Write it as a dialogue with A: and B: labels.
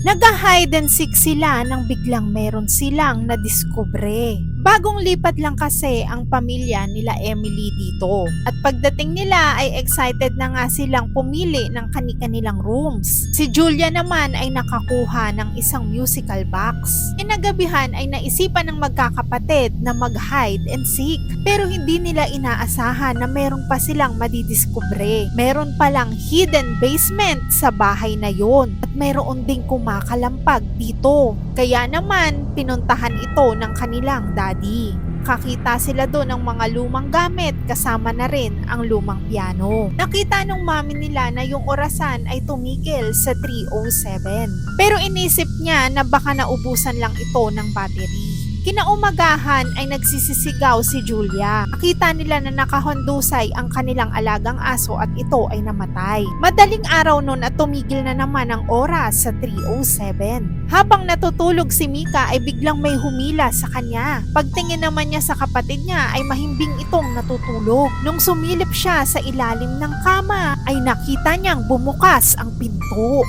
A: Nag-hide and seek sila nang biglang meron silang nadiskubre. Bagong lipat lang kasi ang pamilya nila Emily dito. At pagdating nila ay excited na nga silang pumili ng kani-kanilang rooms. Si Julia naman ay nakakuha ng isang musical box. Kinagabihan ay naisipan ng magkakapatid na mag-hide and seek. Pero hindi nila inaasahan na meron pa silang madidiskubre. Meron palang hidden basement sa bahay na yon. At meron ding kumakalampag dito. Kaya naman, pinuntahan ito ng kanilang daddy. Kakita sila doon ng mga lumang gamit kasama na rin ang lumang piano. Nakita nung mami nila na yung orasan ay tumigil sa 3:07. Pero inisip niya na baka naubusan lang ito ng battery. Kinaumagahan ay nagsisisigaw si Julia. Nakita nila na nakahondusay ang kanilang alagang aso at ito ay namatay. Madaling araw nun at tumigil na naman ang oras sa 3:07. Habang natutulog si Mika ay biglang may humila sa kanya. Pagtingin naman niya sa kapatid niya ay mahimbing itong natutulog. Nung sumilip siya sa ilalim ng kama ay nakita niyang bumukas ang pinto.